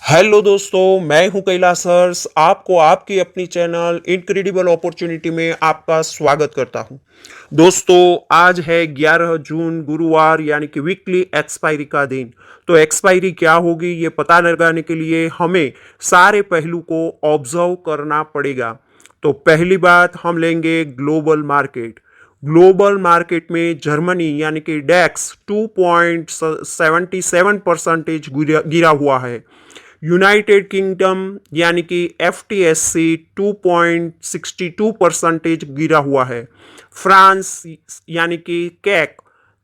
Hello दोस्तों, मैं हूं कैलासर्स। आपको आपकी अपनी चैनल इनक्रेडिबल अपॉर्चुनिटी में आपका स्वागत करता हूं। दोस्तों, आज है 11 जून गुरुवार यानी कि वीकली एक्सपायरी का दिन। तो एक्सपायरी क्या होगी ये पता लगाने के लिए हमें सारे पहलू को ऑब्जर्व करना पड़ेगा। तो पहली बात हम लेंगे ग्लोबल मार्केट। ग्लोबल मार्केट में जर्मनी यानी कि डैक्स 2.77% गिरा हुआ है। यूनाइटेड किंगडम यानी कि FTSE 2.62% गिरा हुआ है। फ्रांस यानी कि कैक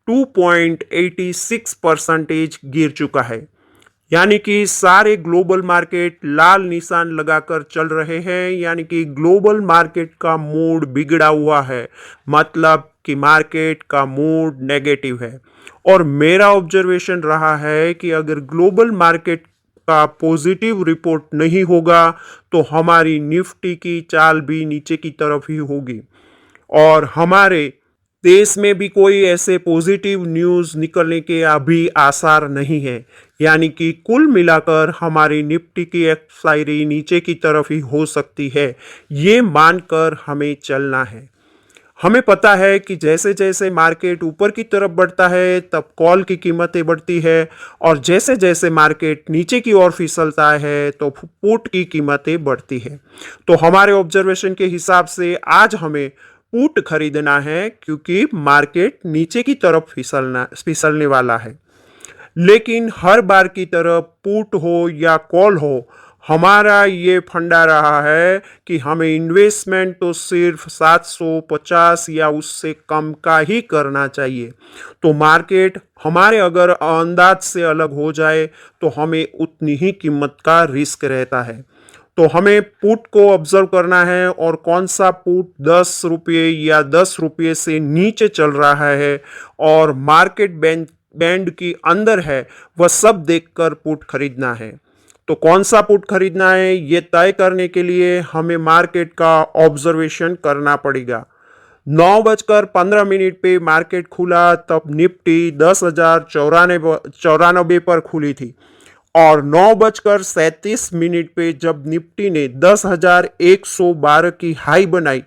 2.86% गिर चुका है। यानी कि सारे ग्लोबल मार्केट लाल निशान लगाकर चल रहे हैं, यानी कि ग्लोबल मार्केट का मूड बिगड़ा हुआ है, मतलब कि मार्केट का मूड नेगेटिव है। और मेरा ऑब्जर्वेशन रहा है कि अगर ग्लोबल मार्केट का पॉजिटिव रिपोर्ट नहीं होगा तो हमारी निफ्टी की चाल भी नीचे की तरफ ही होगी। और हमारे देश में भी कोई ऐसे पॉजिटिव न्यूज़ निकलने के अभी आसार नहीं है। यानी कि कुल मिलाकर हमारी निफ्टी की एक्सपायरी नीचे की तरफ ही हो सकती है, ये मानकर हमें चलना है। हमें पता है कि जैसे जैसे मार्केट ऊपर की तरफ बढ़ता है तब कॉल की कीमतें बढ़ती है, और जैसे जैसे मार्केट नीचे की ओर फिसलता है तो पुट की कीमतें बढ़ती है। तो हमारे ऑब्जर्वेशन के हिसाब से आज हमें पुट खरीदना है, क्योंकि मार्केट नीचे की तरफ फिसलने वाला है। लेकिन हर बार की तरह पुट हो या कॉल हो, हमारा ये फंडा रहा है कि हमें इन्वेस्टमेंट तो सिर्फ 750 या उससे कम का ही करना चाहिए। तो मार्केट हमारे अगर अंदाज से अलग हो जाए तो हमें उतनी ही कीमत का रिस्क रहता है। तो हमें पुट को ऑब्जर्व करना है, और कौन सा पुट 10 रुपये या 10 रुपये से नीचे चल रहा है और मार्केट बैंड की अंदर है, वह सब देखकर पुट खरीदना है। तो कौन सा पुट खरीदना है ये तय करने के लिए हमें मार्केट का ऑब्जर्वेशन करना पड़ेगा। 9:15 पे मार्केट खुला तब निफ्टी 10,094 पर खुली थी, और 9:37 पे जब निफ्टी ने 10,112 की हाई बनाई,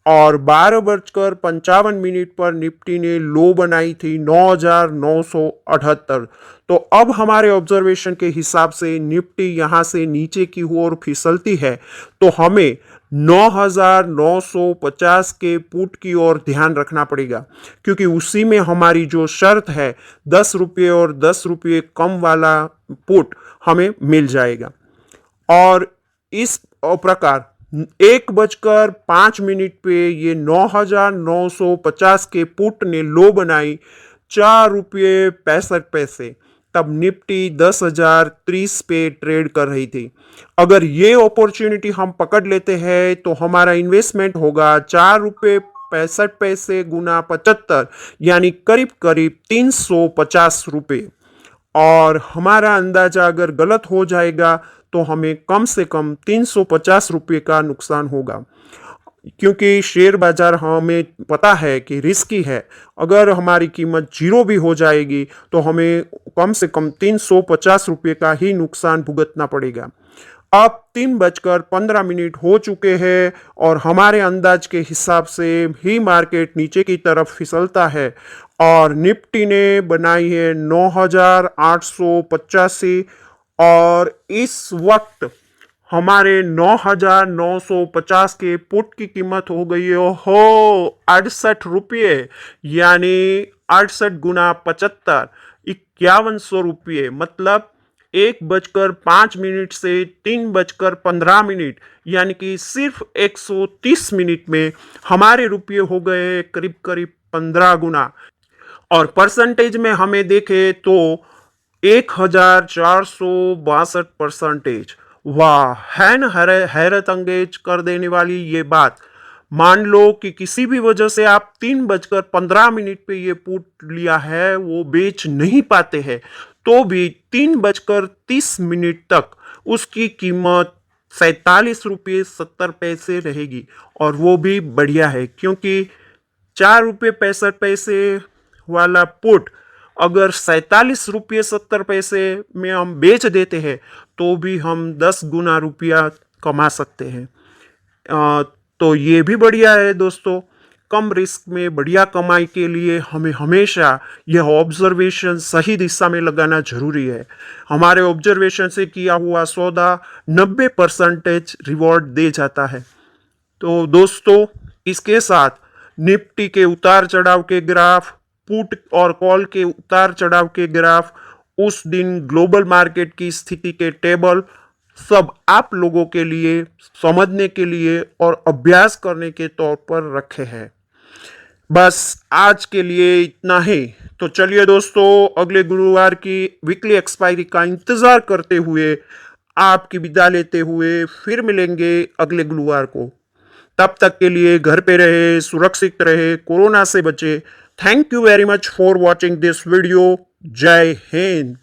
और 12:55 पर निफ्टी ने लो बनाई थी 9,978। तो अब हमारे ऑब्जर्वेशन के हिसाब से निफ्टी यहाँ से नीचे की ओर फिसलती है, तो हमें 9,950 के पुट की ओर ध्यान रखना पड़ेगा, क्योंकि उसी में हमारी जो शर्त है 10 रुपये और 10 रुपये कम वाला पुट हमें मिल जाएगा। और इस प्रकार 1:05 पे ये 9,950 के पुट ने लो बनाई 4 रुपये 65 पैसे। तब निफ्टी 10,030 पे ट्रेड कर रही थी। अगर ये अपॉर्चुनिटी हम पकड़ लेते हैं तो हमारा इन्वेस्टमेंट होगा 4 रुपये 65 पैसे गुना 75, यानी करीब करीब 350 रुपये। और हमारा अंदाजा अगर गलत हो जाएगा तो हमें कम से कम 350 रुपये का नुकसान होगा, क्योंकि शेयर बाजार हमें पता है कि रिस्की है। अगर हमारी कीमत जीरो भी हो जाएगी तो हमें कम से कम 350 रुपये का ही नुकसान भुगतना पड़ेगा। अब 3:15 हो चुके हैं, और हमारे अंदाज के हिसाब से ही मार्केट नीचे की तरफ फिसलता है, और निफ्टी ने बनाई है 9,885, और इस वक्त हमारे 9,950 के पुट की कीमत हो गई है हो 68 रुपये, यानी 68 गुना 75, 5100 रुपये। मतलब 1:05 से 3:15, यानी कि सिर्फ 130 मिनट में हमारे रुपये हो गए करीब करीब 15 गुना। और परसेंटेज में हमें देखें तो 1,462%। वाह, है ना हैरत अंगेज कर देने वाली ये बात। मान लो कि किसी भी वजह से आप 3:15 पे ये पुट लिया है, वो बेच नहीं पाते हैं, तो भी 3:30 तक उसकी कीमत 47 रुपये 70 पैसे रहेगी, और वो भी बढ़िया है, क्योंकि 4 रुपये 65 पैसे वाला पुट अगर 47 रुपये 70 पैसे में हम बेच देते हैं तो भी हम 10 गुना रुपया कमा सकते हैं। तो ये भी बढ़िया है दोस्तों। कम रिस्क में बढ़िया कमाई के लिए हमें हमेशा यह ऑब्जर्वेशन सही दिशा में लगाना जरूरी है। हमारे ऑब्जर्वेशन से किया हुआ सौदा 90% रिवॉर्ड दे जाता है। तो दोस्तों, इसके साथ निफ्टी के उतार चढ़ाव के ग्राफ, पुट और कॉल के उतार चढ़ाव के ग्राफ, उस दिन ग्लोबल मार्केट की स्थिति के टेबल सब आप लोगों के लिए समझने के लिए और अभ्यास करने के तौर पर रखे हैं। बस आज के लिए इतना ही। तो चलिए दोस्तों, अगले गुरुवार की वीकली एक्सपायरी का इंतजार करते हुए आपकी विदा लेते हुए फिर मिलेंगे अगले गुरुवार को। तब तक के लिए घर पे रहे, सुरक्षित रहे, कोरोना से बचे। Thank you very much for watching this video. जय हिंद।